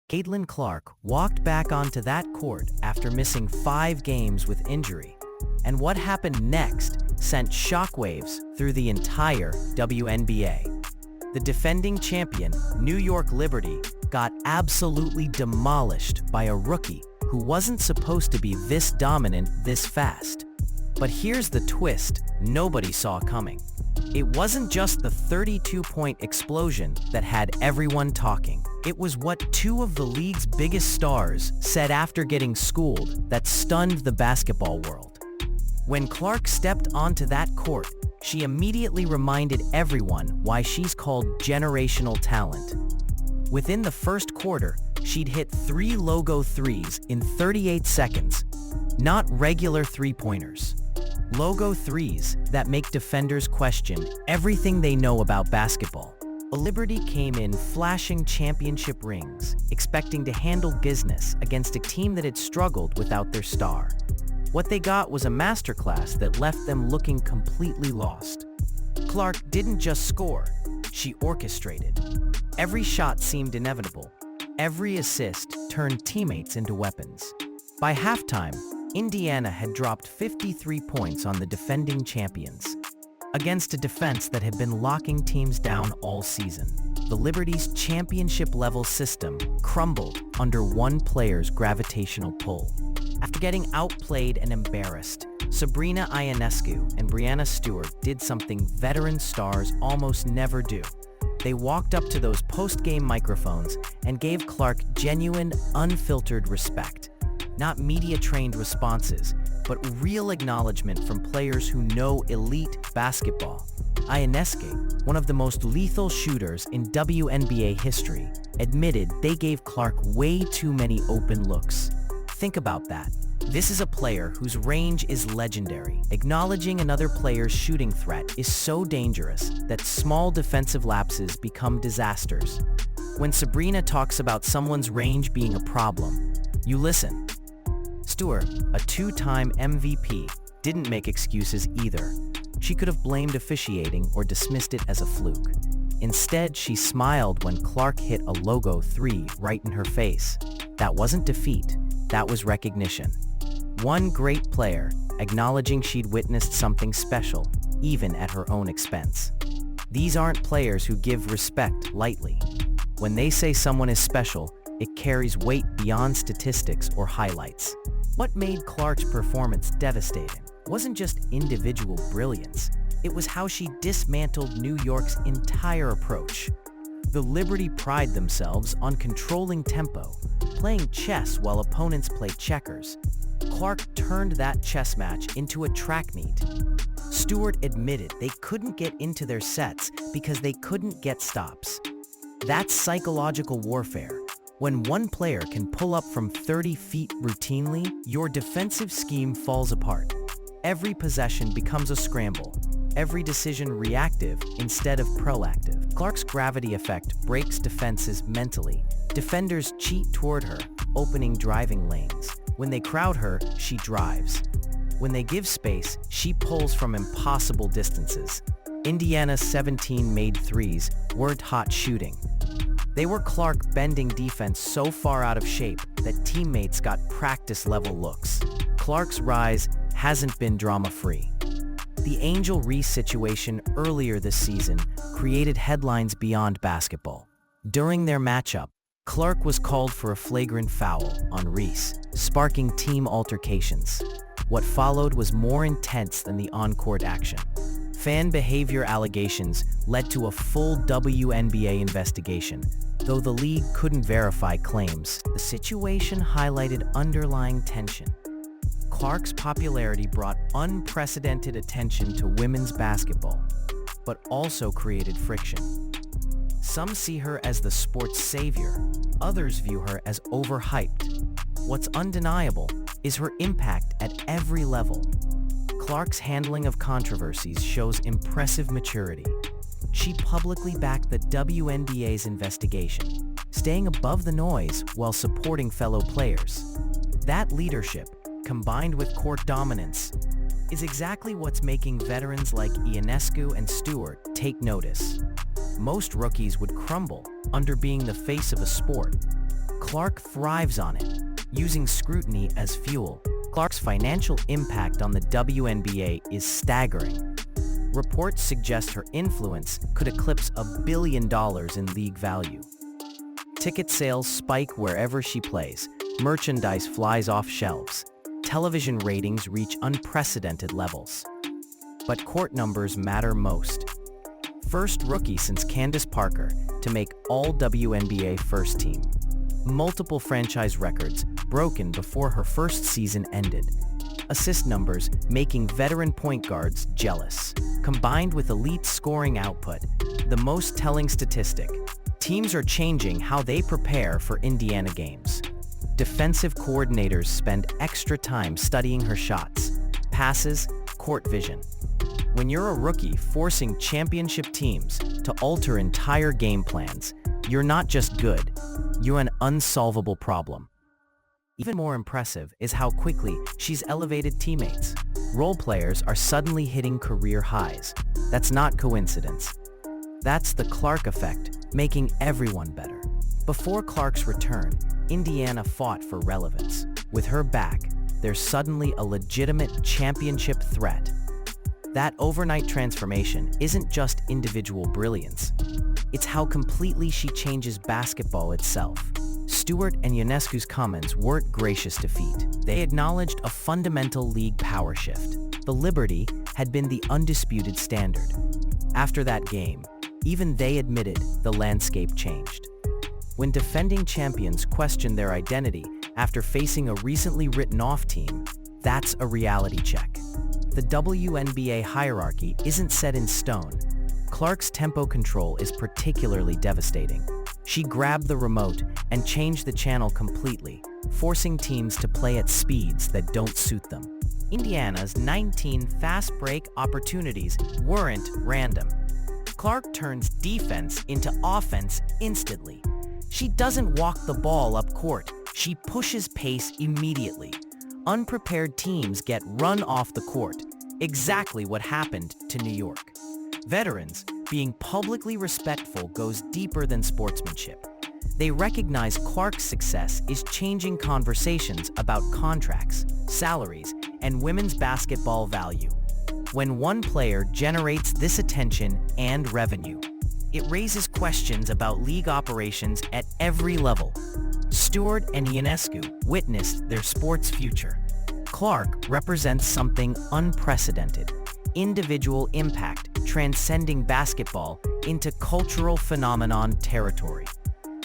Caitlin Clark walked back onto that court after missing 5 games with injury. And what happened next sent shockwaves through the entire WNBA. The defending champion, New York Liberty, got absolutely demolished by a rookie who wasn't supposed to be this dominant this fast. But here's the twist nobody saw coming. It wasn't just the 32-point explosion that had everyone talking. It was what 2 of the league's biggest stars said after getting schooled that stunned the basketball world. When Clark stepped onto that court, she immediately reminded everyone why she's called generational talent. Within the first quarter, she'd hit 3 logo threes in 38 seconds, not regular three-pointers. Logo threes that make defenders question everything they know about basketball. Liberty came in flashing championship rings, expecting to handle business against a team that had struggled without their star. What they got was a masterclass that left them looking completely lost. Clark didn't just score, she orchestrated. Every shot seemed inevitable. Every assist turned teammates into weapons. By halftime, Indiana had dropped 53 points on the defending champions. Against a defense that had been locking teams down all season, the Liberty's championship-level system crumbled under one player's gravitational pull. After getting outplayed and embarrassed, Sabrina Ionescu and Breanna Stewart did something veteran stars almost never do. They walked up to those post-game microphones and gave Clark genuine, unfiltered respect. Not media-trained responses, but real acknowledgement from players who know elite basketball. Ionescu, one of the most lethal shooters in WNBA history, admitted they gave Clark way too many open looks. Think about that. This is a player whose range is legendary. Acknowledging another player's shooting threat is so dangerous that small defensive lapses become disasters. When Sabrina talks about someone's range being a problem, you listen. Stewart, a 2-time MVP, didn't make excuses either. She could have blamed officiating or dismissed it as a fluke. Instead, she smiled when Clark hit a logo 3 right in her face. That wasn't defeat, that was recognition. One great player, acknowledging she'd witnessed something special, even at her own expense. These aren't players who give respect lightly. When they say someone is special, it carries weight beyond statistics or highlights. What made Clark's performance devastating wasn't just individual brilliance, it was how she dismantled New York's entire approach. The Liberty pride themselves on controlling tempo, playing chess while opponents play checkers. Clark turned that chess match into a track meet. Stewart admitted they couldn't get into their sets because they couldn't get stops. That's psychological warfare. When one player can pull up from 30 feet routinely, your defensive scheme falls apart. Every possession becomes a scramble. Every decision reactive instead of proactive. Clark's gravity effect breaks defenses mentally. Defenders cheat toward her, opening driving lanes. When they crowd her, she drives. When they give space, she pulls from impossible distances. Indiana's 17 made threes weren't hot shooting. They were Clark bending defense so far out of shape that teammates got practice-level looks. Clark's rise hasn't been drama-free. The Angel Reese situation earlier this season created headlines beyond basketball. During their matchup, Clark was called for a flagrant foul on Reese, sparking team altercations. What followed was more intense than the on-court action. Fan behavior allegations led to a full WNBA investigation. Though the league couldn't verify claims, the situation highlighted underlying tension. Clark's popularity brought unprecedented attention to women's basketball, but also created friction. Some see her as the sport's savior, others view her as overhyped. What's undeniable is her impact at every level. Clark's handling of controversies shows impressive maturity. She publicly backed the WNBA's investigation, staying above the noise while supporting fellow players. That leadership, combined with court dominance, is exactly what's making veterans like Ionescu and Stewart take notice. Most rookies would crumble under being the face of a sport. Clark thrives on it, using scrutiny as fuel. Clark's financial impact on the WNBA is staggering. Reports suggest her influence could eclipse $1 billion in league value. Ticket sales spike wherever she plays, merchandise flies off shelves, television ratings reach unprecedented levels. But court numbers matter most. First rookie since Candace Parker to make all WNBA first team. Multiple franchise records broken before her first season ended. Assist numbers making veteran point guards jealous. Combined with elite scoring output, the most telling statistic, teams are changing how they prepare for Indiana games. Defensive coordinators spend extra time studying her shots, passes, court vision. When you're a rookie forcing championship teams to alter entire game plans, you're not just good, you're an unsolvable problem. Even more impressive is how quickly she's elevated teammates. Role players are suddenly hitting career highs. That's not coincidence. That's the Clark effect, making everyone better. Before Clark's return, Indiana fought for relevance. With her back, there's suddenly a legitimate championship threat. That overnight transformation isn't just individual brilliance. It's how completely she changes basketball itself. Stewart and Ionescu's comments weren't gracious to feet. They acknowledged a fundamental league power shift. The Liberty had been the undisputed standard. After that game, even they admitted the landscape changed. When defending champions question their identity after facing a recently written-off team, that's a reality check. The WNBA hierarchy isn't set in stone. Clark's tempo control is particularly devastating. She grabbed the remote and changed the channel completely, forcing teams to play at speeds that don't suit them. Indiana's 19 fast break opportunities weren't random. Clark turns defense into offense instantly. She doesn't walk the ball up court, she pushes pace immediately. Unprepared teams get run off the court, exactly what happened to New York. Veterans, being publicly respectful goes deeper than sportsmanship. They recognize Clark's success is changing conversations about contracts, salaries, and women's basketball value. When one player generates this attention and revenue, it raises questions about league operations at every level. Stewart and Ionescu witnessed their sport's future. Clark represents something unprecedented, individual impact transcending basketball into cultural phenomenon territory.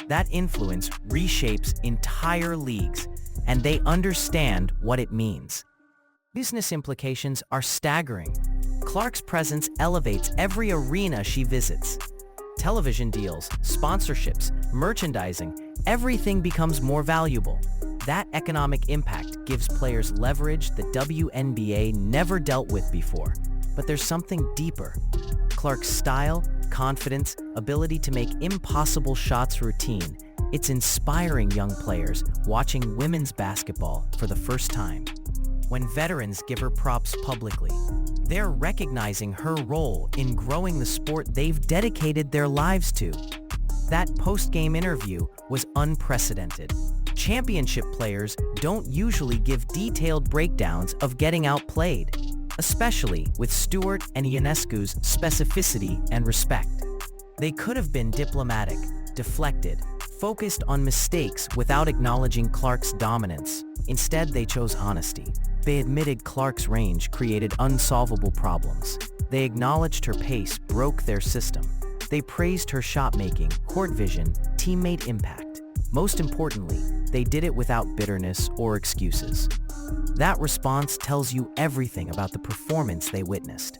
That influence reshapes entire leagues, and they understand what it means. Business implications are staggering. Clark's presence elevates every arena she visits. Television deals, sponsorships, merchandising, everything becomes more valuable. That economic impact gives players leverage the WNBA never dealt with before. But there's something deeper. Clark's style, confidence, ability to make impossible shots routine, it's inspiring young players watching women's basketball for the first time. When veterans give her props publicly, they're recognizing her role in growing the sport they've dedicated their lives to. That post-game interview was unprecedented. Championship players don't usually give detailed breakdowns of getting outplayed, especially with Stewart and Ionescu's specificity and respect. They could have been diplomatic, deflected, focused on mistakes without acknowledging Clark's dominance. Instead, they chose honesty. They admitted Clark's range created unsolvable problems. They acknowledged her pace broke their system. They praised her shot-making, court vision, teammate impact. Most importantly, they did it without bitterness or excuses. That response tells you everything about the performance they witnessed.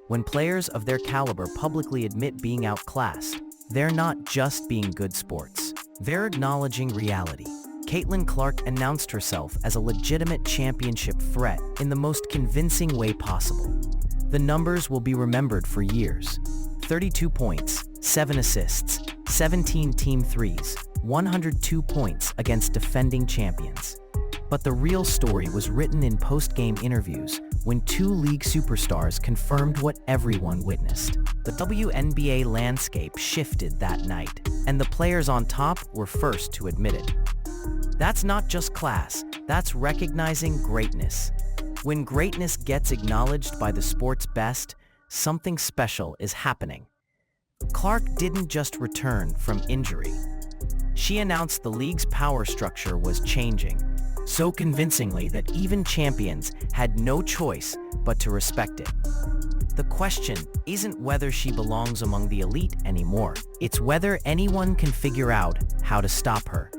When players of their caliber publicly admit being outclassed, they're not just being good sports. They're acknowledging reality. Caitlin Clark announced herself as a legitimate championship threat in the most convincing way possible. The numbers will be remembered for years. 32 points, 7 assists, 17 team threes, 102 points against defending champions. But the real story was written in post-game interviews when two league superstars confirmed what everyone witnessed. The WNBA landscape shifted that night, and the players on top were first to admit it. That's not just class, that's recognizing greatness. When greatness gets acknowledged by the sport's best, something special is happening. Clark didn't just return from injury. She announced the league's power structure was changing, so convincingly that even champions had no choice but to respect it. The question isn't whether she belongs among the elite anymore. It's whether anyone can figure out how to stop her.